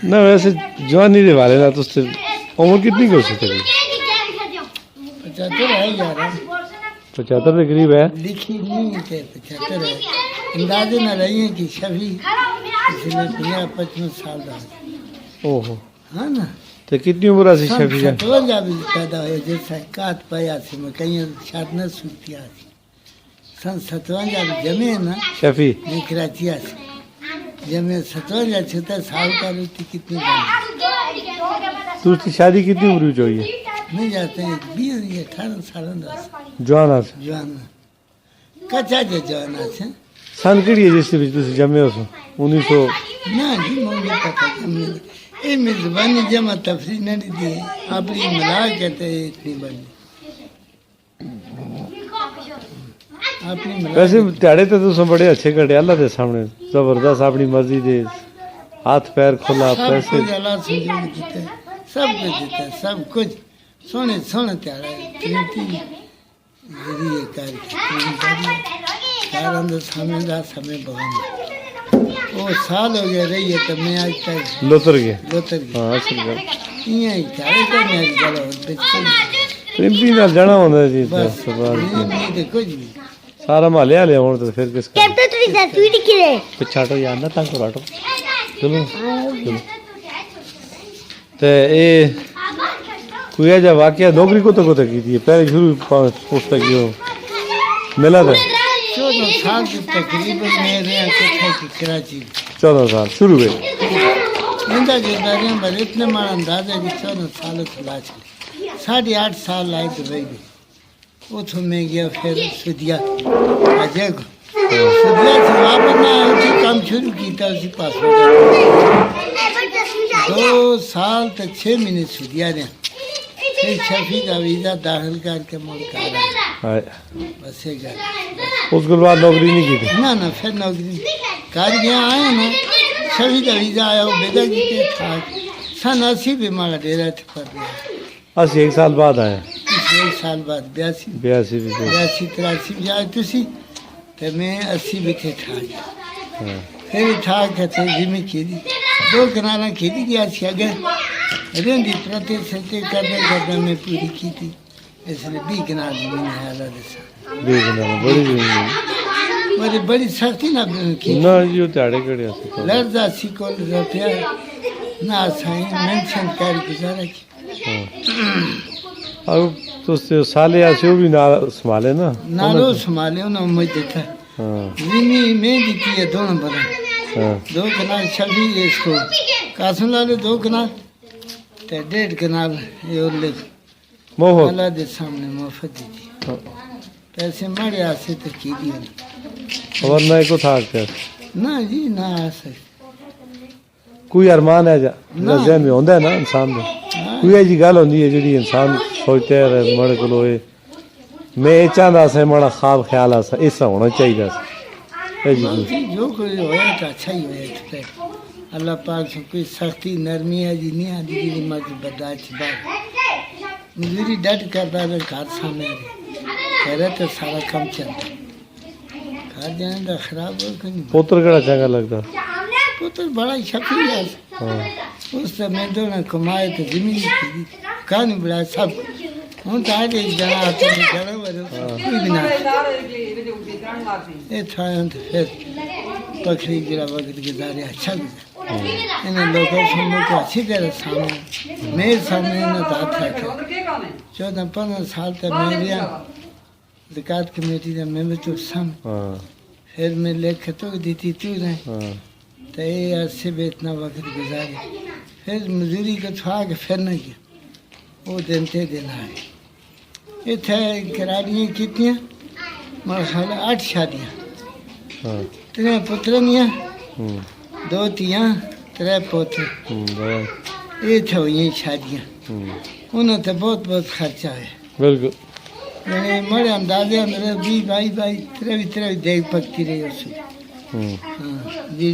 نہ ویسے جوانی دے والے نا تو عمر کتنی کی ہو سکتی ہے؟ 75 ہے یار 75 کے قریب ہے. لکھی نہیں کہ 75 ہے اندازے نہ رہی ہیں کہ شفیع اس نے 55 سال دا اوہو ہاں نا. تو کتنی عمر ہے شفیع کا؟ 57 بھی پیدا ہوئے جیسا کات پایا سے میں کہیں شاد نہ سوتی آتی سن 57 بھی جمعے نا شفیع میں کراچی آتی جمعے 57 چھتا سال کا روٹی کتنی بنی. تو اس کی شادی کتنی عمر ہوئی ہے؟ نہیں جاتے ہیں 20 یا 18 سال جوان آس جوان کچا جو جوان آس سن کہڑی ہے جس تھی جمے ہو 1900 نہ جی مجھے پتا جمے یہ میں زبانی جمع تفریح نہ دی اپنی ملا کہتے ہیں اتنی بڑی ویسے تیاڑے تو تم بڑے اچھے کٹے اللہ دے سامنے زبردست اپنی مرضی دے ہاتھ پیر کھلا پیسے اللہ سے جو دیتے سب کچھ دیتا ہے سب کچھ سونے سونے تیارا ہے قیمتی ذریعے کار اندر سامنے دا سامنے بغم وہ سال ہو گیا رہی ہے تو میں آج تک لوتر گیا ہاں اصل گل یہاں ہی چارے کرنے آج گلا بچے رمپی نال جانا ہوتا ہے جی بس نہیں تو کچھ بھی سارا محلے والے ہون تو پھر کس کا پچھاٹو یار نہ تنگ کراٹو چلو چلو تو یہ کوئی ایجا واقعہ نوکری کو تو کی تھی پہلے شروع اس تک جو ملا تھا 14 سال سے تقریباً میں رہا کہ کراچی 14 سال شروع ہوئے اندہ جو داریاں بر اتنے مارا انداز ہے کہ 14 سال سے لاچ لی 8.5 سال لائے تو رہی گئی اتوں میں گیا پھر سدیا اجے کو سدیا سے واپس نہ اسی کام شروع کیتا اسی پاسپورٹ 2 سال تک 6 مہینے سدیا رہا پھر شفیع کا ویزا داخل کر کے ملک آ رہا بس یہ گھر اس کے بعد نوکری نہیں کی تھی نہ پھر نوکری کر گیا آیا نا شفیع کا ویزا آیا وہ بیدا کی کے تھا سن 80 بھی مارا ڈیرا تھے پڑ گیا 80 1 سال بعد آیا 1 سال بعد 82 83 بھی آئے تھی تو میں 80 بھی تھے تھا پھر تھا کہتے زمین کھیتی 2 کنالاں کھیتی کی آج اگر رہی پرتے سلتے کرتے میں پوری کی تھی اس لیے 20 کنال زمین ہے اللہ دسا 20 کنال بڑی زمین مجھے بڑی سختی نہ کی نہ یہ تیاڑے کڑے لرزا سی کو روپیہ نہ سائیں مینشن کر گزارا کی اور تو سالے آسے وہ بھی نہ سنبھالے نا نالو سنبھالے انہوں نے مجھے دیکھا زمین میں دیتی ہے 2 نمبر 2 کنال شفیع اس کو قاسم لالے 2 کنال تو 1.5 کنال یہ اور لکھ اللہ دے سامنے مفت دی تھی پیسے مارے آسے تو کی دی ورنہ ایک کو تھا نہ جی نہ آ سکتے کوئی ارمان ہے جا ذہن میں ہوتا ہے نا انسان میں کوئی ایسی گل ہوتی ہے جی انسان سوچتا ہے مڑ کو میں یہ چاہتا سا مڑا خواب خیال آ سا ایسا ہونا چاہیے جو کوئی ہوا تو اچھا ہی ہوا اللہ پاک سے کوئی سختی نرمی ہے جی نہیں آتی جی مرضی برداشت بات مزدوری ڈٹ کرتا ہے گھر سامنے کہہ رہے تو سارا کم چلتا گھر جانے کا خراب ہو کہ نہیں پوتر کہڑا چنگا لگتا پوتر بڑا شفیع ہے اس سے میں دونوں کمائے تو زمین کی کہانی بڑا سب ہوں تو آج ایک جنا آتا ہے جنا بڑا کوئی بھی نہ یہ تھا تو پھر پکڑی گرا وقت گزارے اچھا گزارا انہیں لوگوں سنوں کو اچھی طرح سامنے میرے سامنے انہیں دات رکھا 14-15 سال تک میرے زکاة کمیٹی کا ممبر تو سام پھر میں لکھ تو دیتی تو رہے تو یہ عرصے میں اتنا وقت گزارے پھر مزدوری کو تھا کہ پھر نہ کیا وہ دن تے دن آئے یہ تھے کراریاں کتنی میرا خیال 8 شادیاں 3 پترنیاں 2 تیاں 3 پوتے یہ تھے یہ شادیاں انہوں تو بہت خرچہ ہے بالکل یعنی مڑے اندازے میرے 20 22 23 دیکھ پکتی رہی اس جی